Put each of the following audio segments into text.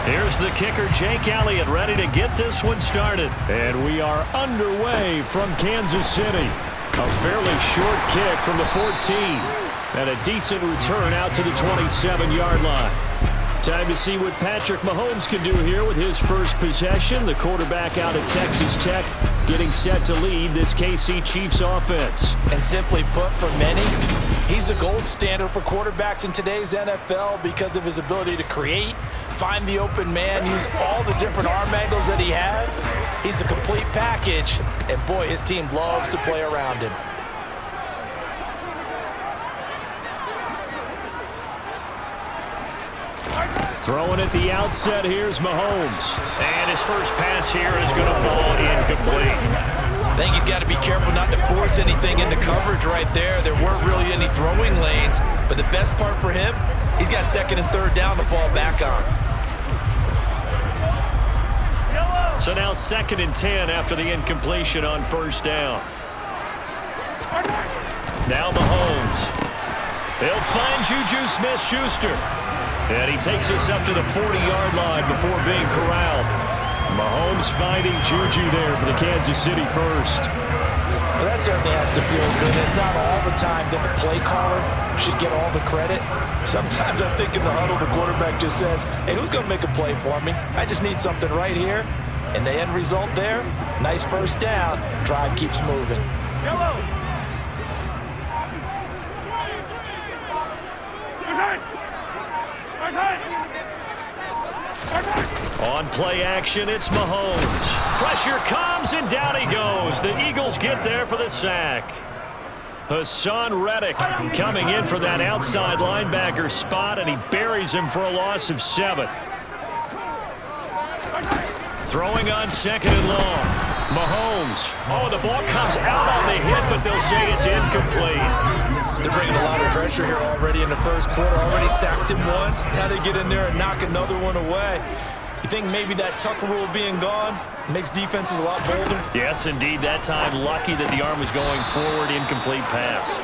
Here's the kicker, Jake Elliott, ready to get this one started. And we are underway from Kansas City. A fairly short kick from the 14. And a decent return out to the 27-yard line. Time to see what Patrick Mahomes can do here with his first possession. The quarterback out of Texas Tech getting set to lead this KC Chiefs offense. And simply put, for many, he's the gold standard for quarterbacks in today's NFL because of his ability to create, find the open man, use all the different arm angles that he has. He's a complete package, and boy, his team loves to play around him. Throwing at the outset, here's Mahomes. And his first pass here is going to fall incomplete. I think he's got to be careful not to force anything into coverage right there. There weren't really any throwing lanes, but the best part for him, he's got second and third down to fall back on. So now 2nd and 10 after the incompletion on first down. Now Mahomes. They'll find Juju Smith-Schuster. And he takes us up to the 40-yard line before being corralled. Mahomes finding Juju there for the Kansas City first. Well, that certainly has to feel good. It's not all the time that the play caller should get all the credit. Sometimes I think in the huddle, the quarterback just says, hey, who's going to make a play for me? I just need something right here. And the end result there, nice first down. Drive keeps moving. Yellow. On play action, it's Mahomes. Pressure comes, and down he goes. The Eagles get there for the sack. Hassan Reddick coming in for that outside linebacker spot, and he buries him for a loss of 7. Throwing on 2nd and long. Mahomes. Oh, the ball comes out on the hit, but they'll say it's incomplete. They're bringing a lot of pressure here already in the first quarter. Already sacked him once. Now they get in there and knock another one away. You think maybe that Tucker rule being gone makes defenses a lot bolder? Yes, indeed. That time, lucky that the arm was going forward, incomplete pass.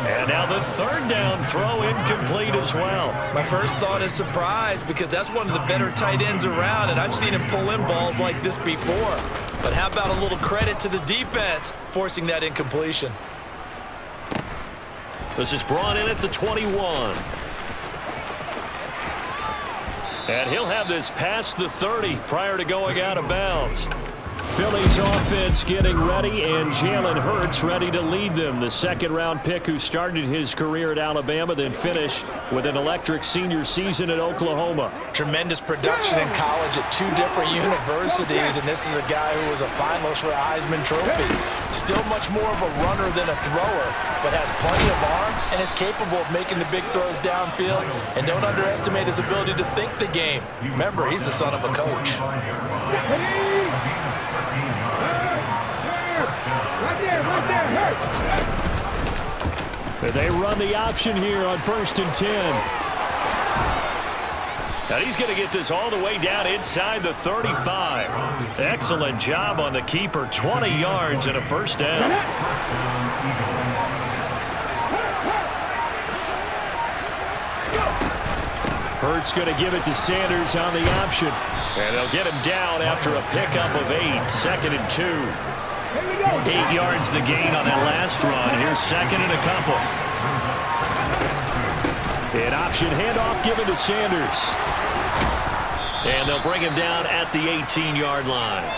And now the 3rd down throw, incomplete as well. My first thought is surprise because that's one of the better tight ends around, and I've seen him pull in balls like this before. But how about a little credit to the defense forcing that incompletion? This is brought in at the 21. And he'll have this past the 30 prior to going out of bounds. Philly's offense getting ready, and Jalen Hurts ready to lead them. The 2nd-round pick who started his career at Alabama, then finished with an electric senior season at Oklahoma. Tremendous production in college at 2 different universities, and this is a guy who was a finalist for a Heisman Trophy. Still much more of a runner than a thrower, but has plenty of arm and is capable of making the big throws downfield. And don't underestimate his ability to think the game. Remember, he's the son of a coach. They run the option here on 1st and 10. And he's going to get this all the way down inside the 35. Excellent job on the keeper. 20 yards and a first down. Hurts going to give it to Sanders on the option. And they'll get him down after a pickup of 8. 2nd and 2. 8 yards the gain on that last run. Here's 2nd and a couple. An option handoff given to Sanders. And they'll bring him down at the 18-yard line.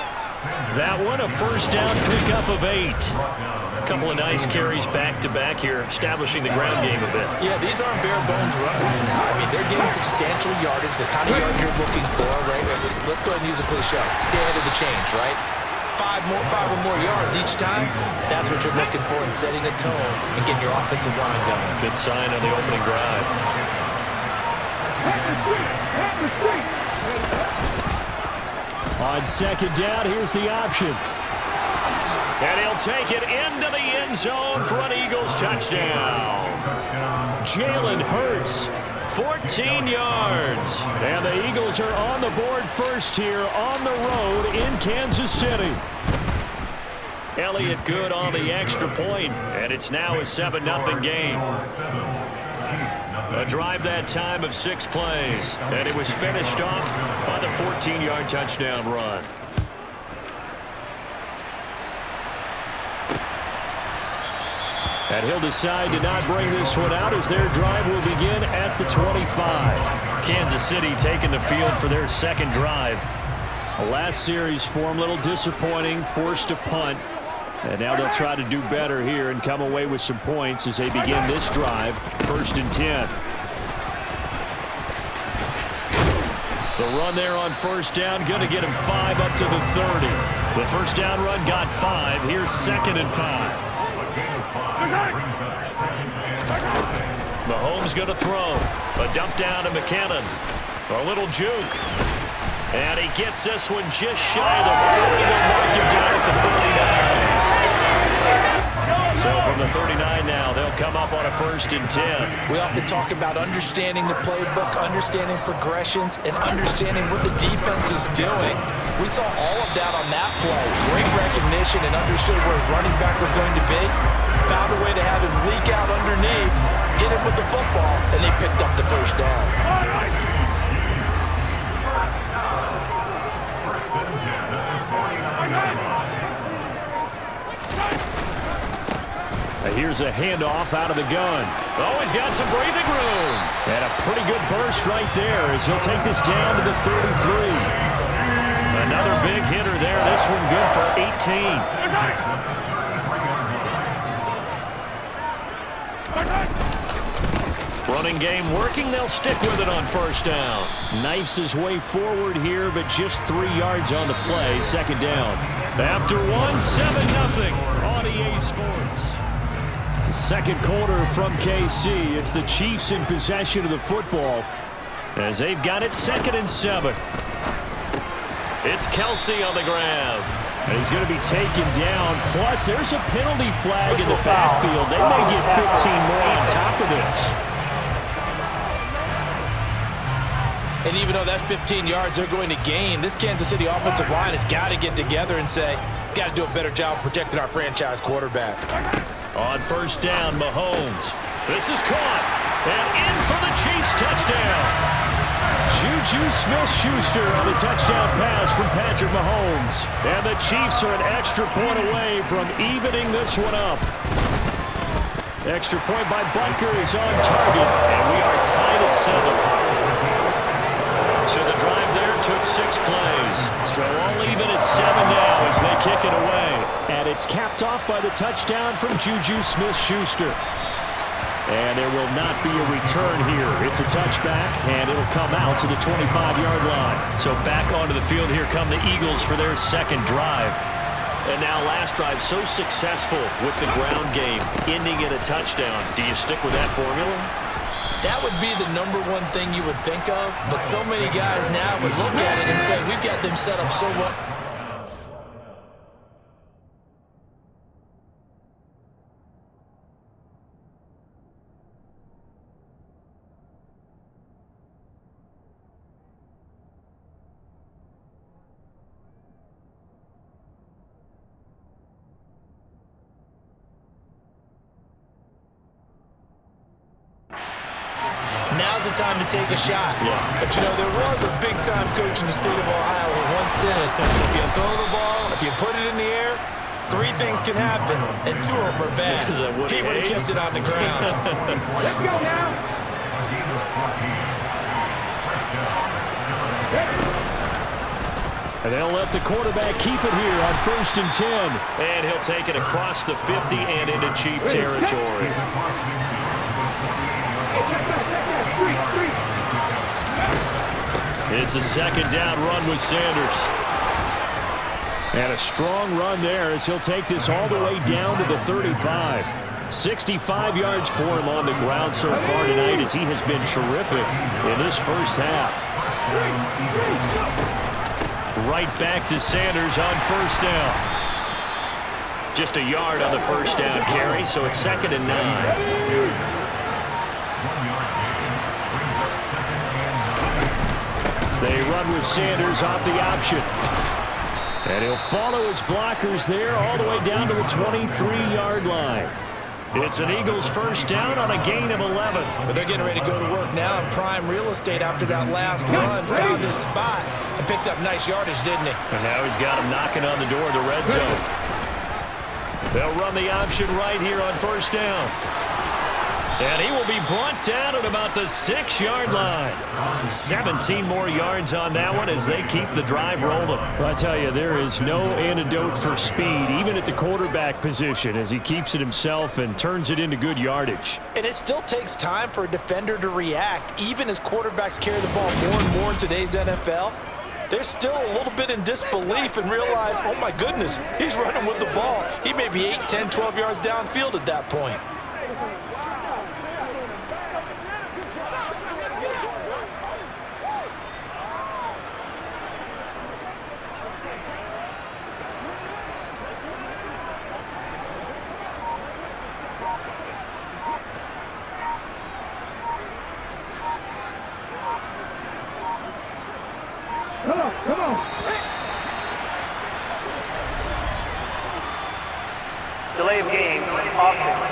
That one, a first down pickup of 8. A couple of nice carries back-to-back here, establishing the ground game a bit. Yeah, these aren't bare-bones runs now. I mean, they're getting substantial yardage, the kind of yards you're looking for, right? Let's go ahead and use a cliche. Stay ahead of the change, right? 5 or more yards each time, that's what you're looking for in setting a tone and getting your offensive line going. Good sign on the opening drive. On 2nd down, here's the option. And he'll take it into the end zone for an Eagles touchdown. Jalen Hurts, 14 yards. And the Eagles are on the board first here on the road in Kansas City. Elliott good on the extra point, and it's now a 7-0 game. A drive that time of 6 plays, and it was finished off by the 14-yard touchdown run. And he'll decide to not bring this one out as their drive will begin at the 25. Kansas City taking the field for their second drive. Last series for them, a little disappointing, forced a punt. And now they'll try to do better here and come away with some points as they begin this drive, 1st and 10. The run there on 1st down, going to get him 5 up to the 30. The 1st down run got 5. Here's 2nd and 5. Mahomes going to throw. A dump down to McKinnon. A little juke. And he gets this one just shy of the 40. They'll mark him down at the 39. So from the 39 now, they'll come up on a 1st and 10. We often talk about understanding the playbook, understanding progressions, and understanding what the defense is doing. We saw all of that on that play. Great recognition and understood where his running back was going to be. Found a way to have him leak out underneath, hit him with the football, and they picked up the 1st down. Here's a handoff out of the gun. Oh, he's got some breathing room. And a pretty good burst right there as he'll take this down to the 33. Another big hitter there. This one good for 18. Running game working. They'll stick with it on 1st down. Knifes his way forward here, but just 3 yards on the play. 2nd down. After 1, 7-0 on EA Sports. Second quarter from KC. It's the Chiefs in possession of the football as they've got it 2nd and 7. It's Kelsey on the ground. And he's going to be taken down. Plus, there's a penalty flag in the backfield. They may get 15 more on top of this. And even though that's 15 yards they're going to gain, this Kansas City offensive line has got to get together and say, got to do a better job protecting our franchise quarterback. On 1st down, Mahomes. This is caught. And in for the Chiefs touchdown. Juju Smith-Schuster on the touchdown pass from Patrick Mahomes. And the Chiefs are an extra point away from evening this one up. Extra point by Bunker is on target. And we are tied at 7. So the drive there took 6 plays. So all even at 7 now as they kick it away. And it's capped off by the touchdown from Juju Smith-Schuster. And there will not be a return here. It's a touchback, and it'll come out to the 25-yard line. So back onto the field, here come the Eagles for their 2nd drive. And now last drive so successful with the ground game, ending in a touchdown. Do you stick with that formula? That would be the #1 thing you would think of, but so many guys now would look at it and say, we've got them set up so well. Now's the time to take a shot. Yeah. But, you know, there was a big-time coach in the state of Ohio who once said, if you throw the ball, if you put it in the air, 3 things can happen, and 2 of them are bad. He would have kept it on the ground. Let's go now. And they'll let the quarterback keep it here on 1st and 10. And he'll take it across the 50 and into Chief territory. It's a 2nd down run with Sanders. And a strong run there as he'll take this all the way down to the 35. 65 yards for him on the ground so far tonight as he has been terrific in this 1st half. Right back to Sanders on 1st down. Just a yard on the 1st down carry, so it's 2nd and 9. They run with Sanders off the option. And he'll follow his blockers there all the way down to the 23-yard line. It's an Eagles first down on a gain of 11. But they're getting ready to go to work now in prime real estate after that last run. Found his spot and picked up nice yardage, didn't he? And now he's got him knocking on the door of the red zone. They'll run the option right here on first down. And he will be brought down at about the 6-yard line. 17 more yards on that one as they keep the drive rolling. Well, I tell you, there is no antidote for speed, even at the quarterback position, as he keeps it himself and turns it into good yardage. And it still takes time for a defender to react, even as quarterbacks carry the ball more and more in today's NFL. They're still a little bit in disbelief and realize, oh my goodness, he's running with the ball. He may be 8, 10, 12 yards downfield at that point. Come on. Delay of game, offense.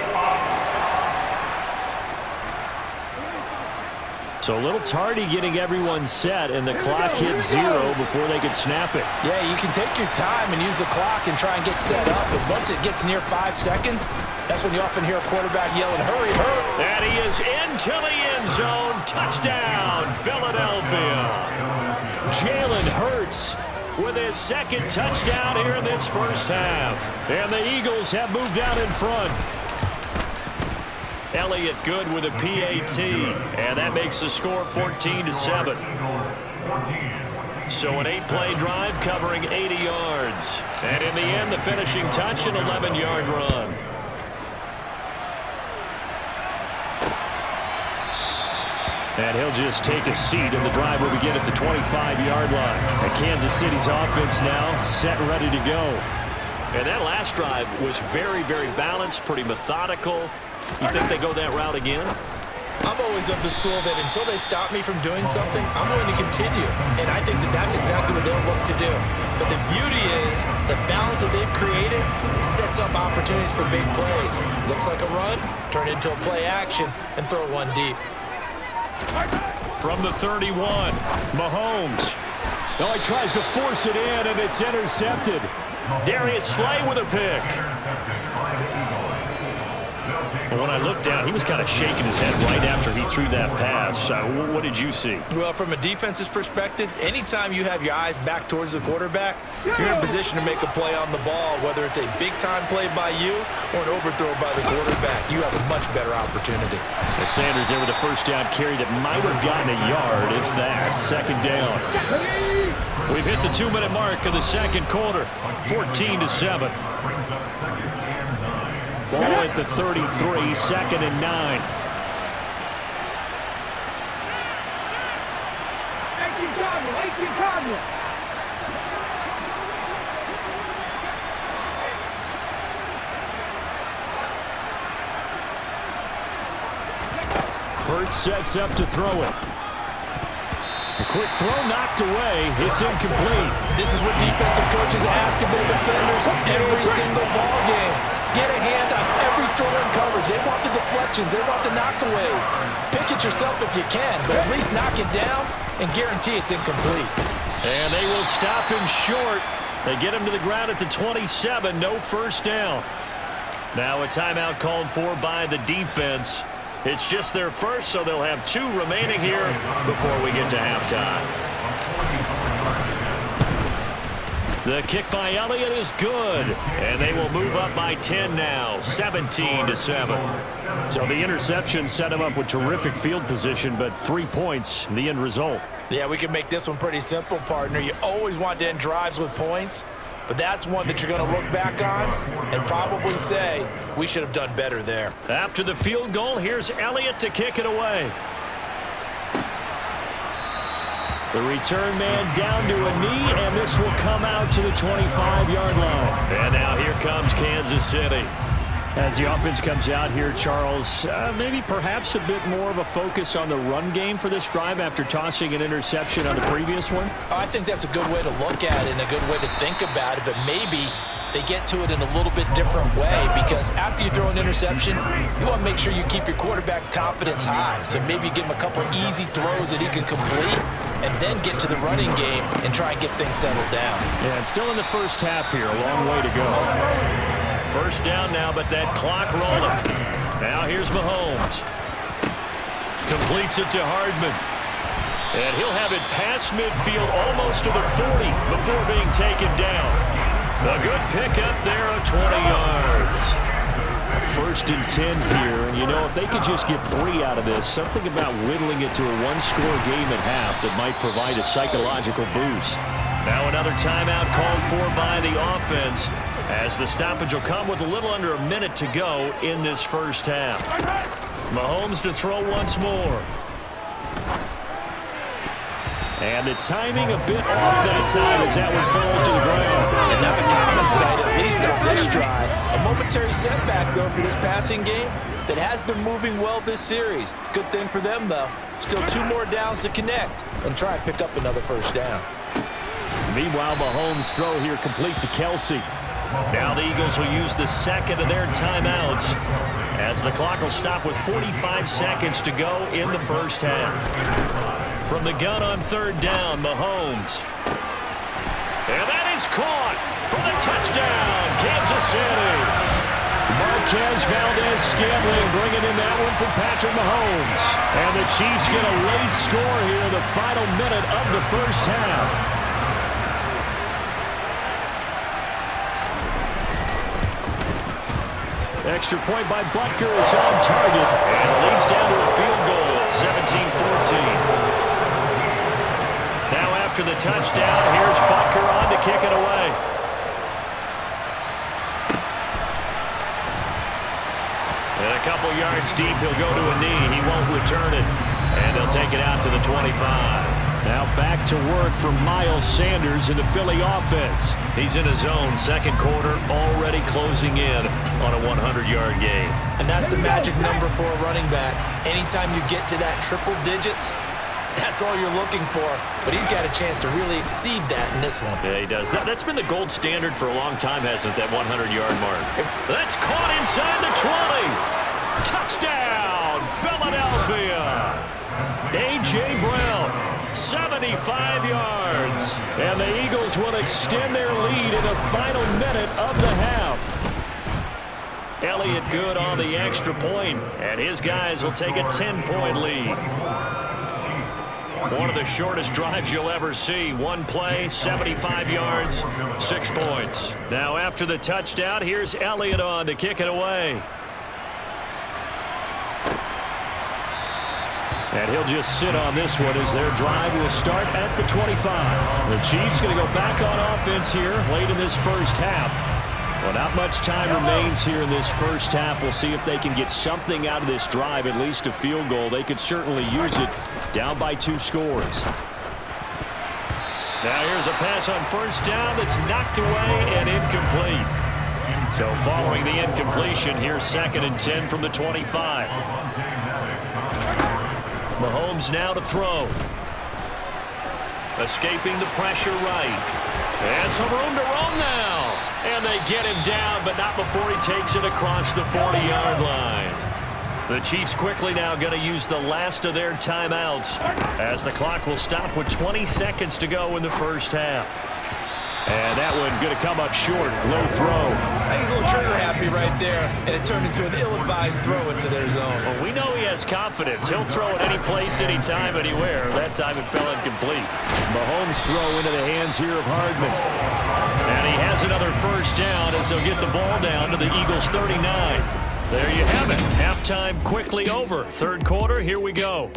So a little tardy getting everyone set, and the clock hits 0 before they could snap it. Yeah, you can take your time and use the clock and try and get set up, but once it gets near 5 seconds, that's when you often hear a quarterback yelling, hurry, hurry. And he is into the end zone. Touchdown, Philadelphia. Jalen Hurts with his second touchdown here in this first half. And the Eagles have moved out in front. Elliott good with a PAT, and that makes the score 14-7. So an 8-play drive covering 80 yards. And in the end, the finishing touch, an 11-yard run. And he'll just take a seat, and the drive will begin at the 25-yard line. And Kansas City's offense now set and ready to go. And that last drive was very, very balanced, pretty methodical. You think they go that route again? I'm always of the school that until they stop me from doing something, I'm going to continue. And I think that that's exactly what they'll look to do. But the beauty is the balance that they've created sets up opportunities for big plays. Looks like a run, turn it into a play action, and throw one deep. From the 31, Mahomes. Oh, he tries to force it in, and it's intercepted. Darius Slay with a pick. And when I looked down, he was kind of shaking his head right after he threw that pass. What did you see? Well, from a defense's perspective, anytime you have your eyes back towards the quarterback, you're in a position to make a play on the ball, whether it's a big-time play by you or an overthrow by the quarterback. You have a much better opportunity. And Sanders there with a first down carry that might have gotten a yard, if that. Second down. We've hit the 2-minute mark of the second quarter, 14-7. Ball at the 33, second and 9. Hurts sets up to throw it. A quick throw knocked away. It's incomplete. This is what defensive coaches ask of their defenders every single ball game. Get a hand on every throw in coverage. They want the deflections. They want the knockaways. Pick it yourself if you can, but at least knock it down and guarantee it's incomplete. And they will stop him short. They get him to the ground at the 27. No first down. Now a timeout called for by the defense. It's just their first, so they'll have 2 remaining here before we get to halftime. The kick by Elliott is good, and they will move up by 10 now, 17-7. So the interception set him up with terrific field position, but 3 points, the end result. Yeah, we can make this one pretty simple, partner. You always want to end drives with points, but that's one that you're going to look back on and probably say, we should have done better there. After the field goal, here's Elliott to kick it away. The return man down to a knee, and this will come out to the 25-yard line. And now here comes Kansas City. As the offense comes out here, Charles, maybe perhaps a bit more of a focus on the run game for this drive after tossing an interception on the previous one? I think that's a good way to look at it and a good way to think about it, but maybe they get to it in a little bit different way, because after you throw an interception, you want to make sure you keep your quarterback's confidence high. So maybe you give him a couple easy throws that he can complete and then get to the running game and try and get things settled down. Yeah, it's still in the first half here. A long way to go. First down now, but that clock rolling. Now here's Mahomes. Completes it to Hardman. And he'll have it past midfield almost to the 40 before being taken down. A good pickup there of 20 yards. First and 10 here. And, you know, if they could just get 3 out of this, something about whittling it to a one-score game at half that might provide a psychological boost. Now another timeout called for by the offense, as the stoppage will come with a little under a minute to go in this first half. Mahomes to throw once more. And the timing a bit off that time as that one falls to the ground. And not a common sight, at least on this drive. A momentary setback, though, for this passing game that has been moving well this series. Good thing for them, though. Still 2 more downs to connect and try and pick up another first down. Meanwhile, Mahomes' throw here complete to Kelsey. Now the Eagles will use the second of their timeouts as the clock will stop with 45 seconds to go in the first half. From the gun on third down, Mahomes. And that is caught for the touchdown, Kansas City. Marquez Valdez-Scantling bringing in that one from Patrick Mahomes. And the Chiefs get a late score here in the final minute of the first half. Extra point by Butker is on target. And it leads down to a field goal at 17-14. Now after the touchdown, here's Butker on to kick it away. And a couple yards deep, he'll go to a knee. He won't return it. And they'll take it out to the 25. Now back to work for Miles Sanders in the Philly offense. He's in his zone, second quarter, already closing in on a 100-yard game. And that's the magic number for a running back. Anytime you get to that triple digits, that's all you're looking for. But he's got a chance to really exceed that in this one. Yeah, he does. That's been the gold standard for a long time, hasn't it, that 100-yard mark? That's caught inside the 20. Touchdown, Philadelphia. A.J. Brown, 75 yards. And the Eagles will extend their lead in the final minute of the half. Elliott good on the extra point, and his guys will take a 10-point lead. One of the shortest drives you'll ever see. One play, 75 yards, 6 points. Now after the touchdown, here's Elliott on to kick it away. And he'll just sit on this one as their drive will start at the 25. The Chiefs going to go back on offense here late in this first half. Well, not much time remains here in this first half. We'll see if they can get something out of this drive, at least a field goal. They could certainly use it, down by 2 scores. Now here's a pass on first down that's knocked away and incomplete. So following the incompletion, here's 2nd and 10 from the 25. Mahomes now to throw. Escaping the pressure right. And some room to roam now. And they get him down, but not before he takes it across the 40-yard line. The Chiefs quickly now going to use the last of their timeouts as the clock will stop with 20 seconds to go in the first half. And that one going to come up short. Low throw. He's a little trigger happy right there, and it turned into an ill-advised throw into their zone. Well, we know he has confidence. He'll throw it any place, anytime, anywhere. That time it fell incomplete. Mahomes throw into the hands here of Hardman. And he has another first down as they'll get the ball down to the Eagles' 39. There you have it. Halftime quickly over. Third quarter, here we go.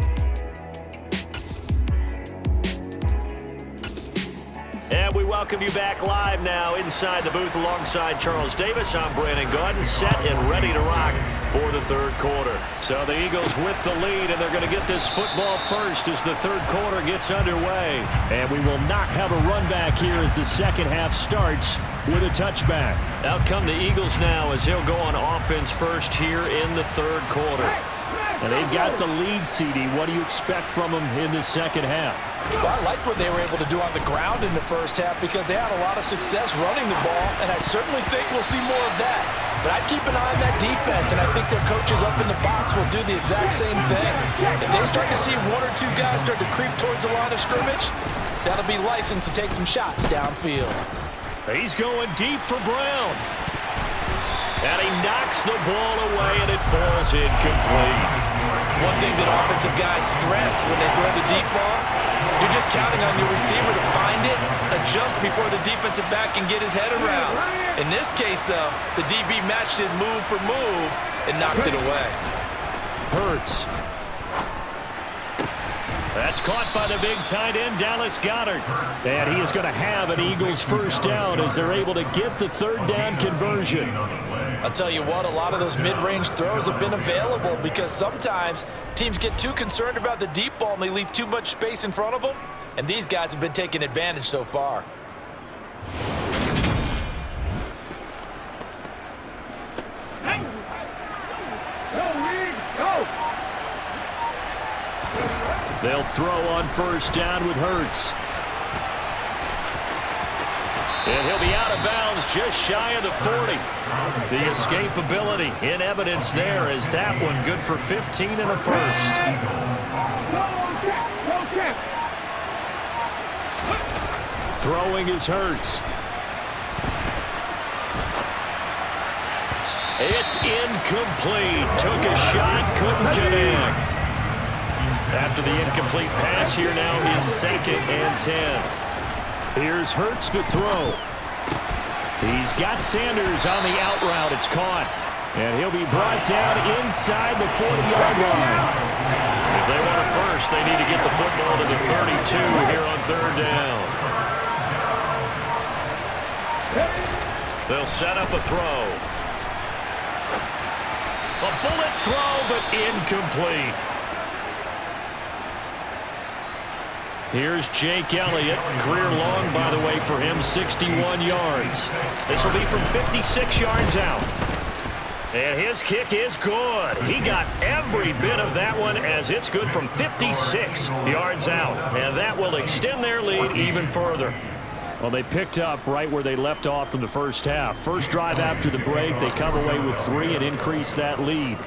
And we welcome you back live now inside the booth alongside Charles Davis. I'm Brandon Gaudin, set and ready to rock for the third quarter. So the Eagles with the lead, and they're going to get this football first as the third quarter gets underway. And we will not have a run back here as the second half starts. with a touchback. Out come the Eagles now as they'll go on offense first here in the third quarter. And they've got the lead, CD. What do you expect from them in the second half? Well, I liked what they were able to do on the ground in the first half because they had a lot of success running the ball, and I certainly think we'll see more of that. But I'd keep an eye on that defense, and I think their coaches up in the box will do the exact same thing. If they start to see one or two guys start to creep towards the line of scrimmage, that'll be licensed to take some shots downfield. He's going deep for Brown. And he knocks the ball away, and it falls incomplete. One thing that offensive guys stress when they throw the deep ball, you're just counting on your receiver to find it, adjust before the defensive back can get his head around. In this case, though, the DB matched it move for move and knocked it away. Hurts. That's caught by the big tight end, Dallas Goedert. And he is going to have an Eagles first down as they're able to get the third down conversion. I'll tell you what, a lot of those mid-range throws have been available because sometimes teams get too concerned about the deep ball and they leave too much space in front of them, and these guys have been taking advantage so far. They'll throw on first down with Hurts. And he'll be out of bounds just shy of the 40. The escapability in evidence there as that one good for 15 and a first. Throwing is Hurts. It's incomplete. Took a shot, couldn't connect. After the incomplete pass, here now is 2nd and 10. Here's Hurts to throw. He's got Sanders on the out route. It's caught. And he'll be brought down inside the 40-yard line. If they want it first, they need to get the football to the 32 here on third down. They'll set up a throw. A bullet throw, but incomplete. Here's Jake Elliott. Career long, by the way, for him, 61 yards. This will be from 56 yards out. And his kick is good. He got every bit of that one as it's good from 56 yards out. And that will extend their lead even further. Well, they picked up right where they left off from the first half. First drive after the break, they come away with 3 and increase that lead.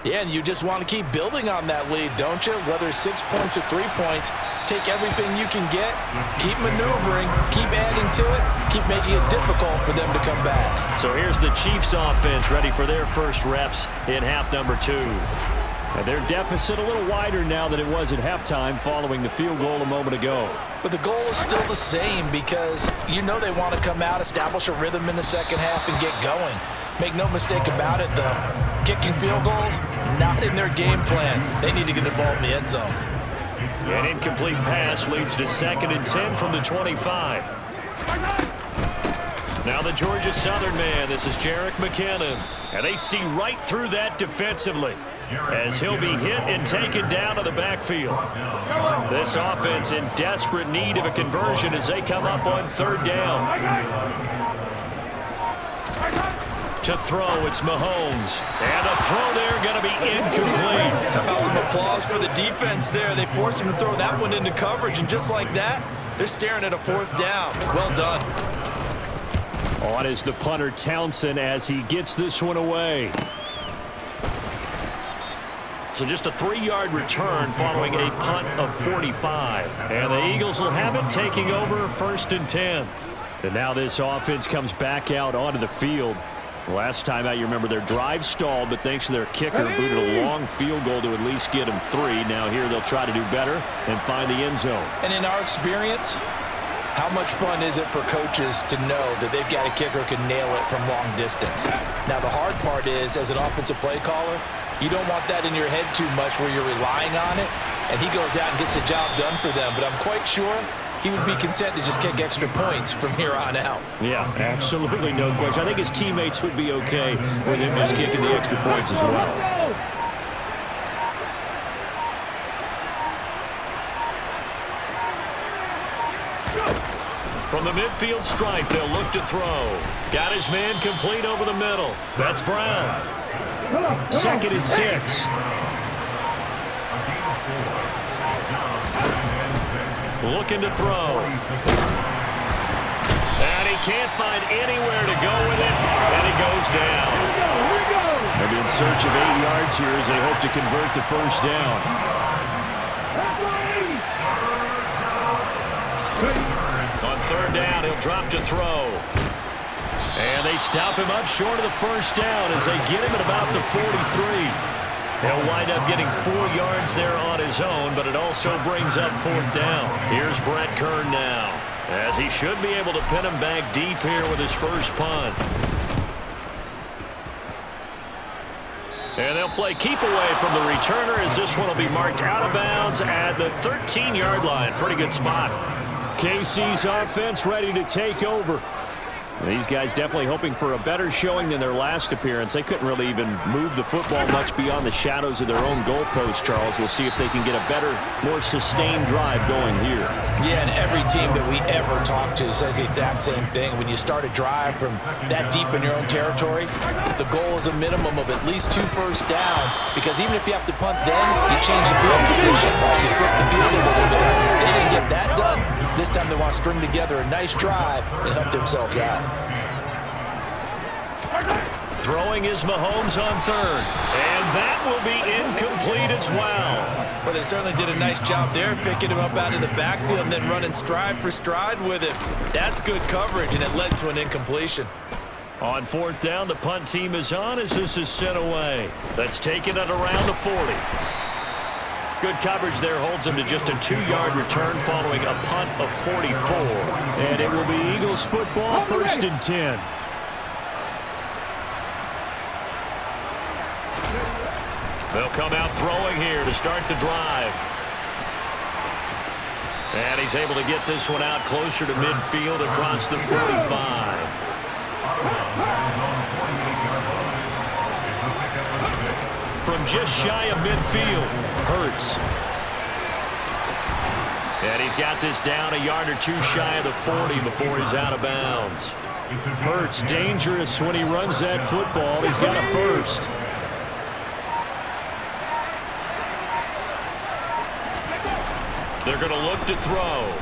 Yeah, and you just want to keep building on that lead, don't you? Whether it's 6 points or 3 points, take everything you can get, keep maneuvering, keep adding to it, keep making it difficult for them to come back. So here's the Chiefs offense ready for their first reps in half number 2. And their deficit a little wider now than it was at halftime following the field goal a moment ago. But the goal is still the same because you know they want to come out, establish a rhythm in the second half, and get going. Make no mistake about it, though. Kicking field goals, not in their game plan. They need to get the ball in the end zone. An incomplete pass leads to 2nd and 10 from the 25. Now the Georgia Southern man, this is Jerick McKinnon. And they see right through that defensively as he'll be hit and taken down to the backfield. This offense in desperate need of a conversion as they come up on third down. To throw, it's Mahomes. And a throw there going to be incomplete. How about some applause for the defense there? They forced him to throw that one into coverage, and just like that, they're staring at a 4th down. Well done. On is the punter Townsend as he gets this one away. So just a 3-yard return following a punt of 45. And the Eagles will have it taking over 1st and 10. And now this offense comes back out onto the field. Last time out, you remember their drive stalled, but thanks to their kicker, booted a long field goal to at least get them 3. Now here they'll try to do better and find the end zone. And in our experience, how much fun is it for coaches to know that they've got a kicker who can nail it from long distance? Now the hard part is, as an offensive play caller, you don't want that in your head too much where you're relying on it, and he goes out and gets the job done for them. But I'm quite sure he would be content to just kick extra points from here on out. Yeah, absolutely no question. I think his teammates would be okay with him just kicking the extra points as well. From the midfield stripe, they'll look to throw. Got his man complete over the middle. That's Brown. 2nd and 6. Looking to throw. And he can't find anywhere to go with it, and he goes down. They'll be in search of 8 yards here as they hope to convert the first down. On 3rd down, he'll drop to throw. And they stop him up short of the first down as they get him at about the 43. He'll wind up getting 4 yards there on his own, but it also brings up 4th down. Here's Brett Kern now, as he should be able to pin him back deep here with his first punt. And they'll play keep away from the returner as this one will be marked out of bounds at the 13-yard line. Pretty good spot. KC's offense ready to take over. These guys definitely hoping for a better showing than their last appearance. They couldn't really even move the football much beyond the shadows of their own goalpost, Charles. We'll see if they can get a better, more sustained drive going here. Yeah, and every team that we ever talk to says the exact same thing. When you start a drive from that deep in your own territory, the goal is a minimum of at least 2 first downs, because even if you have to punt then, you change the field position, you flip the field a little bit. They didn't get that done. This time they want to string together a nice drive and help themselves out. Throwing is Mahomes on 3rd, and that will be incomplete as well. Well, they certainly did a nice job there, picking him up out of the backfield and then running stride for stride with him. That's good coverage, and it led to an incompletion. On 4th down, the punt team is on as this is sent away. That's taken at around the 40. Good coverage there holds him to just a 2-yard return following a punt of 44. And it will be Eagles football, 1st and 10. They'll come out throwing here to start the drive. And he's able to get this one out closer to midfield across the 45. From just shy of midfield, Hurts. And he's got this down a yard or 2 shy of the 40 before he's out of bounds. Hurts dangerous when he runs that football. He's got a first. They're going to look to throw.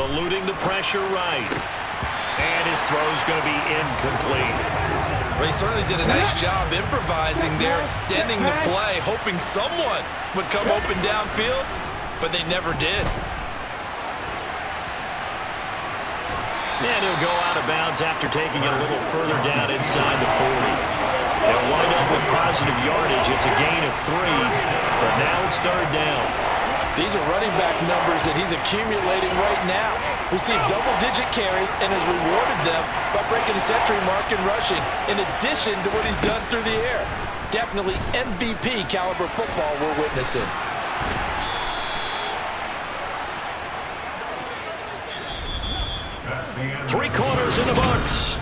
Eluding the pressure right. And his throw's going to be incomplete. Well, he certainly did a nice job improvising there, extending the play, hoping someone would come open downfield, but they never did. And he'll go out of bounds after taking it a little further down inside the 40. He'll wind up with positive yardage. It's a gain of 3, but now it's 3rd down. These are running back numbers that he's accumulating right now. Received double-digit carries and has rewarded them by breaking the century mark in rushing, in addition to what he's done through the air. Definitely MVP caliber football we're witnessing. Three quarters in the books.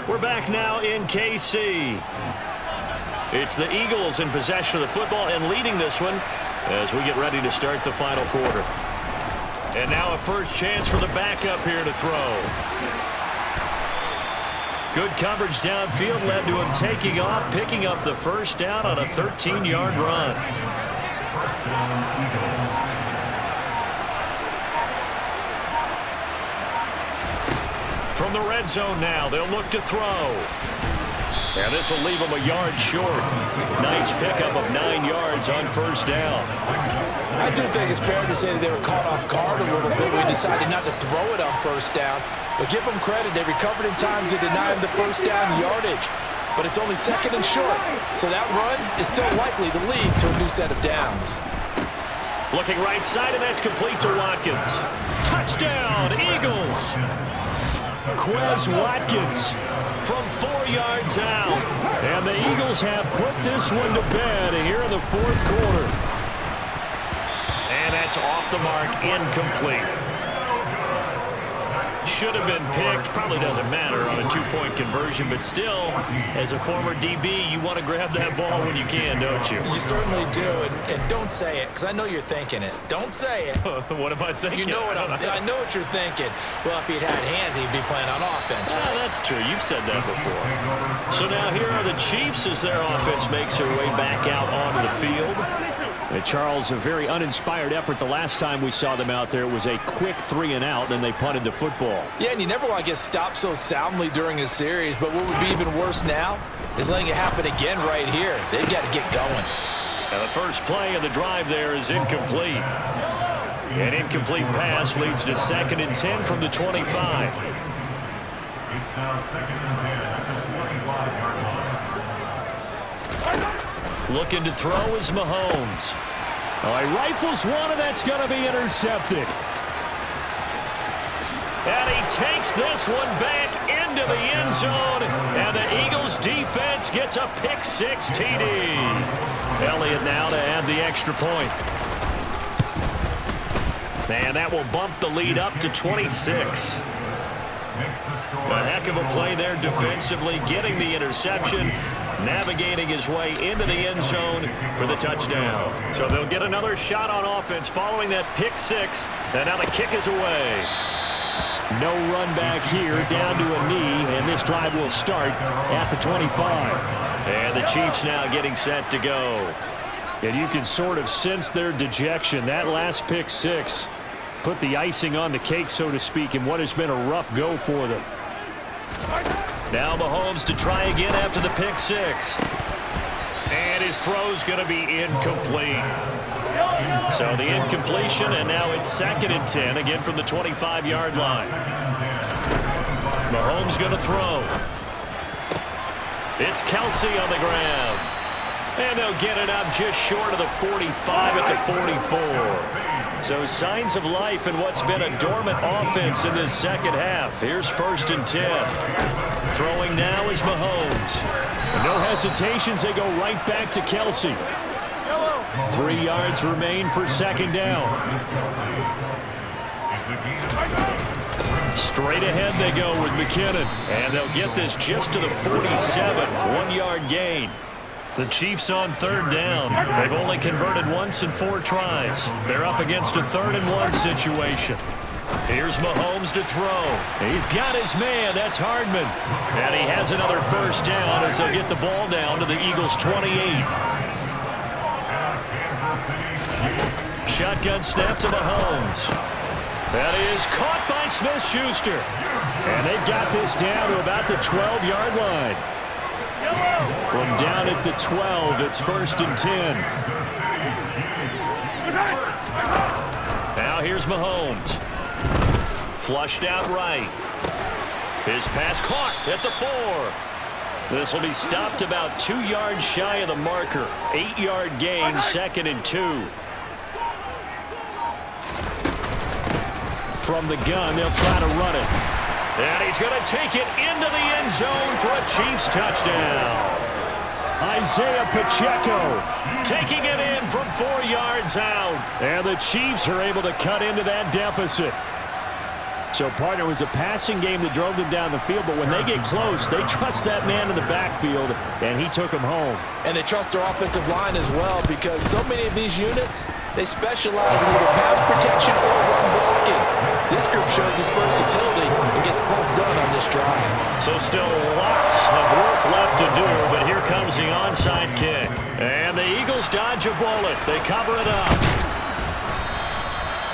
We're back now in KC. It's the Eagles in possession of the football and leading this one as we get ready to start the final quarter. And now a first chance for the backup here to throw. Good coverage downfield led to him taking off, picking up the first down on a 13-yard run. From the red zone now, they'll look to throw. And this will leave him a yard short. Nice pickup of 9 yards on first down. I do think it's fair to say that they were caught off guard a little bit. We decided not to throw it on first down. But give them credit. They recovered in time to deny him the first down yardage. But it's only 2nd and short. So that run is still likely to lead to a new set of downs. Looking right side, and that's complete to Watkins. Touchdown, Eagles! Quez Watkins from 4 yards out. And the Eagles have put this one to bed here in the 4th quarter. And that's off the mark, incomplete. should have been picked. Probably doesn't matter on a two-point conversion, but still, as a former DB, you want to grab that ball when you can, don't you? You certainly do, and don't say it, because I know you're thinking it. Don't say it. What am I thinking? You know what I know what you're thinking. Well, if he'd had hands, he'd be playing on offense. Right? That's true. You've said that before. So now here are the Chiefs as their offense makes their way back out onto the field. And Charles, a very uninspired effort the last time we saw them out there. It was a quick 3-and-out, then they punted the football. Yeah, and you never want to get stopped so soundly during a series, but what would be even worse now is letting it happen again right here. They've got to get going. Now the first play of the drive there is incomplete. An incomplete pass leads to 2nd and 10 from the 25. It's now 2nd and 10 at the 45-yard line. Looking to throw is Mahomes. Oh, he rifles one, and that's going to be intercepted. And he takes this one back into the end zone, and the Eagles defense gets a pick-6 TD. Elliott now to add the extra point. And that will bump the lead up to 26. A heck of a play there defensively, getting the interception, navigating his way into the end zone for the touchdown. So they'll get another shot on offense following that pick-6, and now the kick is away. No run back here, down to a knee, and this drive will start at the 25. And the Chiefs now getting set to go. And you can sort of sense their dejection. That last pick-6 put the icing on the cake, so to speak, in what has been a rough go for them. Now Mahomes to try again after the pick-6. And his throw's going to be incomplete. So the incompletion, and now it's 2nd and 10, again from the 25-yard line. Mahomes going to throw. It's Kelsey on the ground. And they'll get it up just short of the 45 at the 44. So signs of life in what's been a dormant offense in this second half. Here's 1st and 10. Throwing now is Mahomes. And no hesitations, they go right back to Kelsey. 3 yards remain for 2nd down. Straight ahead they go with McKinnon. And they'll get this just to the 47. 1-yard gain. The Chiefs on 3rd down. They've only converted once in 4 tries. They're up against a 3rd and 1 situation. Here's Mahomes to throw. He's got his man. That's Hardman. And he has another 1st down as they'll get the ball down to the Eagles' 28. Shotgun snap to Mahomes. That is caught by Smith-Schuster. And they've got this down to about the 12-yard line. From down at the 12, it's 1st and 10. Now here's Mahomes. Flushed out right. His pass caught at the 4. This will be stopped about 2 yards shy of the marker. 8-yard gain, 2nd and 2. From the gun, they'll try to run it. And he's going to take it into the end zone for a Chiefs touchdown. Isaiah Pacheco taking it in from 4 yards out. And the Chiefs are able to cut into that deficit. So, partner, it was a passing game that drove them down the field, but when they get close, they trust that man in the backfield, and he took them home. And they trust their offensive line as well, because so many of these units, they specialize in either pass protection or run blocking. This group shows its versatility and gets both done on this drive. So still lots of work left to do, but here comes the onside kick. And the Eagles dodge a bullet. They cover it up.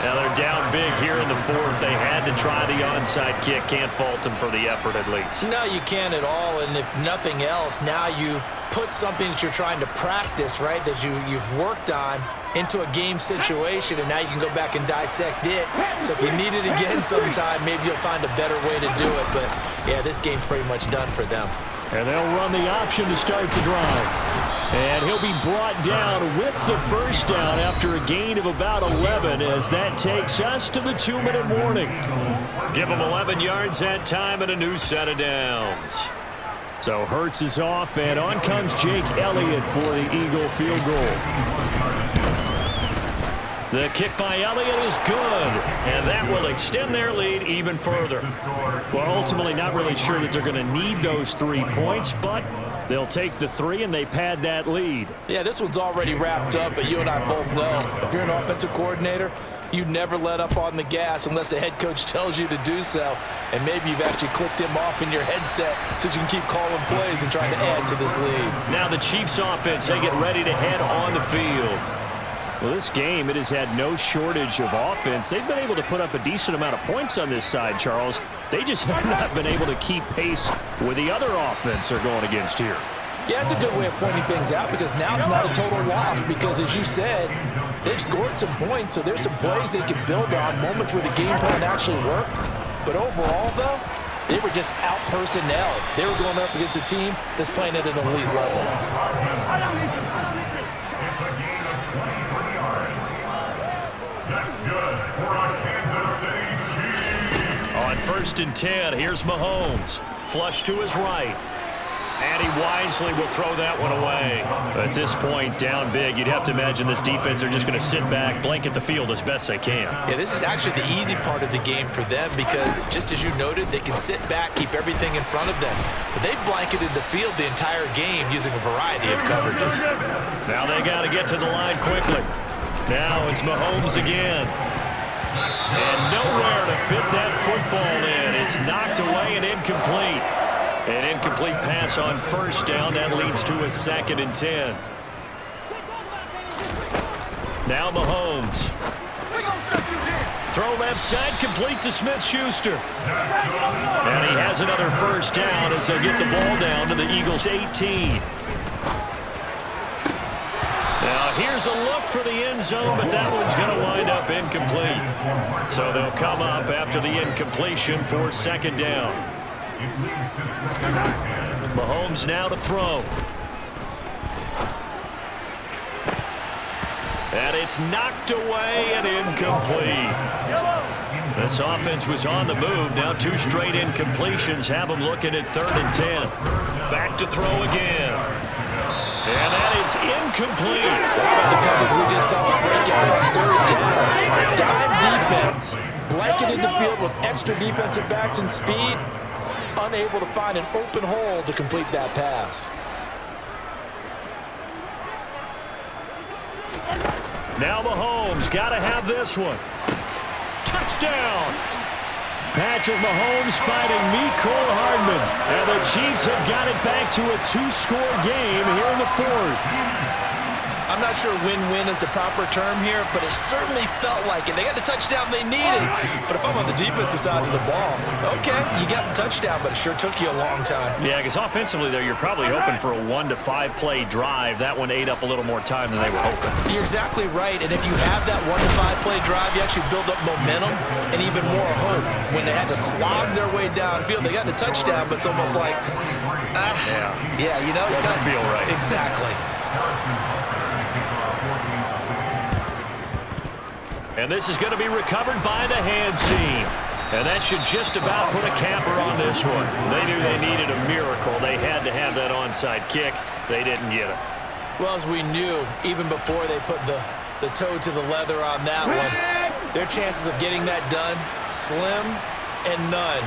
Now they're down big here in the 4th. They had to try the onside kick. Can't fault them for the effort at least. No, you can't at all. And if nothing else, now you've put something that you're trying to practice, right, that you've worked on into a game situation, and now you can go back and dissect it. So if you need it again sometime, maybe you'll find a better way to do it. But, yeah, this game's pretty much done for them. And they'll run the option to start the drive. And he'll be brought down with the 1st down after a gain of about 11 as that takes us to the 2-minute warning. Give him 11 yards that time and a new set of downs. So Hurts is off, and on comes Jake Elliott for the Eagle field goal. The kick by Elliott is good, and that will extend their lead even further. Well, ultimately not really sure that they're going to need those 3 points, but they'll take the 3 and they pad that lead. Yeah, this one's already wrapped up, but you and I both know if you're an offensive coordinator, you never let up on the gas unless the head coach tells you to do so. And maybe you've actually clicked him off in your headset so you can keep calling plays and trying to add to this lead. Now the Chiefs offense, they get ready to head on the field. Well, this game, it has had no shortage of offense. They've been able to put up a decent amount of points on this side, Charles. They just have not been able to keep pace with the other offense they're going against here. Yeah, it's a good way of pointing things out because now it's not a total loss because, as you said, they've scored some points, so there's some plays they can build on, moments where the game plan actually worked. But overall, though, they were just out-personnel. They were going up against a team that's playing at an elite level. That's good. We're on Kansas City Chiefs. On 1st and 10, here's Mahomes. Flush to his right. And he wisely will throw that one away. At this point, down big, you'd have to imagine this defense are just going to sit back, blanket the field as best they can. Yeah, this is actually the easy part of the game for them because, just as you noted, they can sit back, keep everything in front of them. But they've blanketed the field the entire game using a variety of coverages. Now they got to get to the line quickly. Now it's Mahomes again. And nowhere to fit that football in. It's knocked away and incomplete. An incomplete pass on 1st down. That leads to a 2nd and 10. Now Mahomes. Throw left side, complete to Smith-Schuster. And he has another 1st down as they get the ball down to the Eagles' 18. Now here's a look for the end zone, but that one's going to wind up incomplete. So they'll come up after the incompletion for 2nd down. Mahomes now to throw. And it's knocked away and incomplete. This offense was on the move. Now 2 straight incompletions have them looking at 3rd and 10. Back to throw again. And that is incomplete. The coverage we just saw break out on 3rd down. Dime defense. Blanketed the field with extra defensive backs and speed. Unable to find an open hole to complete that pass. Now Mahomes got to have this one. Touchdown! Patrick Mahomes fighting Mecole Hardman. And the Chiefs have got it back to a 2-score game here in the 4th. I'm not sure win-win is the proper term here, but it certainly felt like it. They got the touchdown they needed. But if I'm on the defensive side of the ball, okay, you got the touchdown, but it sure took you a long time. Yeah, because offensively, though, you're probably hoping for a 1 to 5 play drive. That one ate up a little more time than they were hoping. You're exactly right, and if you have that 1 to 5 play drive, you actually build up momentum and even more hope. When they had to slog their way downfield, they got the touchdown, but it's almost like, yeah, you know. Doesn't feel right. Exactly. And this is going to be recovered by the hands team. And that should just about put a capper on this one. They knew they needed a miracle. They had to have that onside kick. They didn't get it. Well, as we knew, even before they put the toe to the leather on that one, their chances of getting that done, slim and none.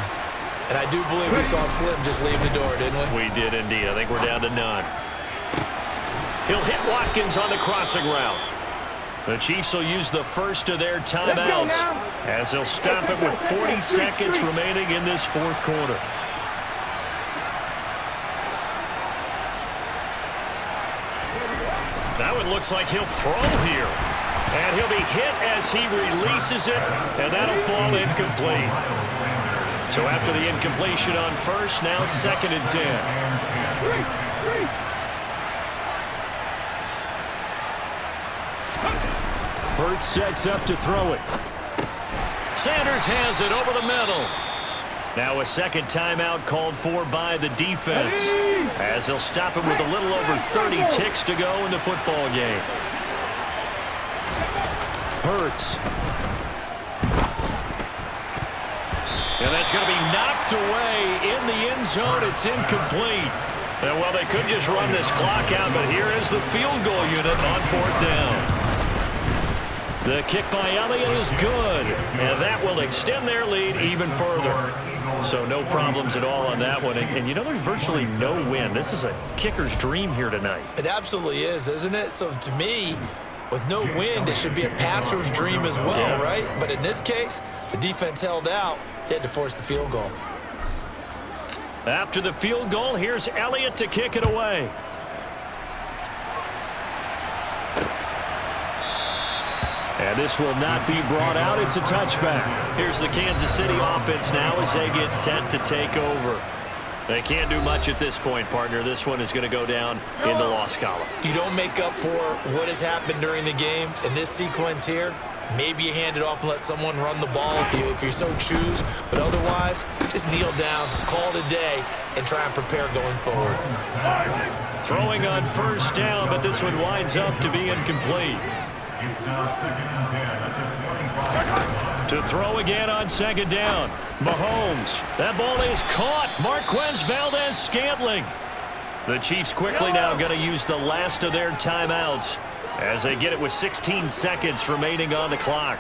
And I do believe we saw Slim just leave the door, didn't we? We did indeed. I think we're down to none. He'll hit Watkins on the crossing route. The Chiefs will use the first of their timeouts as they'll stop it with 40 seconds remaining in this 4th quarter. Now it looks like he'll throw here. And he'll be hit as he releases it, and that'll fall incomplete. So after the incompletion on 1st, now 2nd and 10. Hurts sets up to throw it. Sanders has it over the middle. Now a 2nd timeout called for by the defense as they'll stop it with a little over 30 ticks to go in the football game. Hurts. And that's going to be knocked away in the end zone. It's incomplete. And well, they could just run this clock out, but here is the field goal unit on 4th down. The kick by Elliott is good, and that will extend their lead even further. So no problems at all on that one. And you know, there's virtually no wind. This is a kicker's dream here tonight. It absolutely is, isn't it? So to me, with no wind, it should be a passer's dream as well, right? But in this case, the defense held out. They had to force the field goal. After the field goal, here's Elliott to kick it away. And this will not be brought out. It's a touchback. Here's the Kansas City offense now as they get set to take over. They can't do much at this point, partner. This one is going to go down in the loss column. You don't make up for what has happened during the game. In this sequence here, maybe you hand it off and let someone run the ball if you so choose. But otherwise, just kneel down, call it a day, and try and prepare going forward. Throwing on first down, but this one winds up to be incomplete. It's now 2nd and 10 at the 25. To throw again on 2nd down. Mahomes. That ball is caught. Marquez Valdez-Scantling. The Chiefs quickly now going to use the last of their timeouts as they get it with 16 seconds remaining on the clock.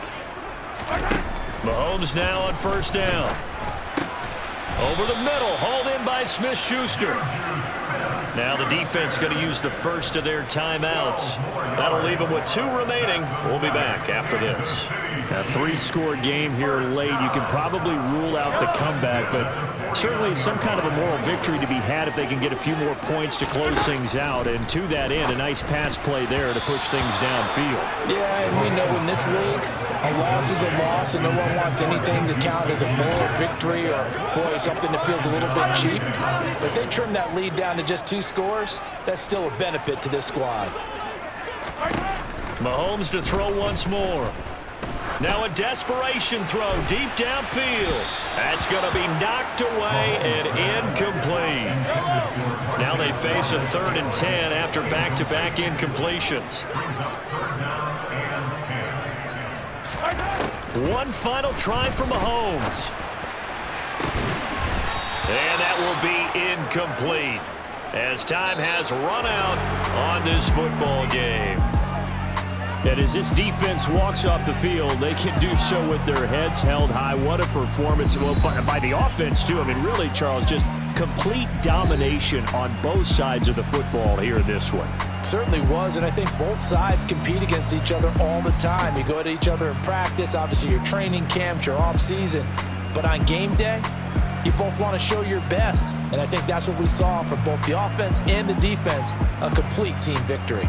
Mahomes now on first down. Over the middle, hauled in by Smith-Schuster. Now the defense going to use the first of their timeouts. That'll leave them with 2 remaining. We'll be back after this. A 3-score game here late. You can probably rule out the comeback, but certainly some kind of a moral victory to be had if they can get a few more points to close things out. And to that end, a nice pass play there to push things downfield. Yeah, and we know in this league, a loss is a loss, and no one wants anything to count as a moral victory or, boy, something that feels a little bit cheap. But if they trim that lead down to just 2 scores, that's still a benefit to this squad. Mahomes to throw once more. Now a desperation throw deep downfield. That's going to be knocked away and incomplete. Now they face a 3rd and 10 after back-to-back incompletions. One final try for Mahomes. And that will be incomplete as time has run out on this football game. And as this defense walks off the field, they can do so with their heads held high. What a performance. Well, by the offense, too. I mean, really, Charles, just complete domination on both sides of the football here in this one. Certainly was, and I think both sides compete against each other all the time. You go at each other in practice, obviously your training camps, your off-season. But on game day, you both want to show your best. And I think that's what we saw from both the offense and the defense, a complete team victory.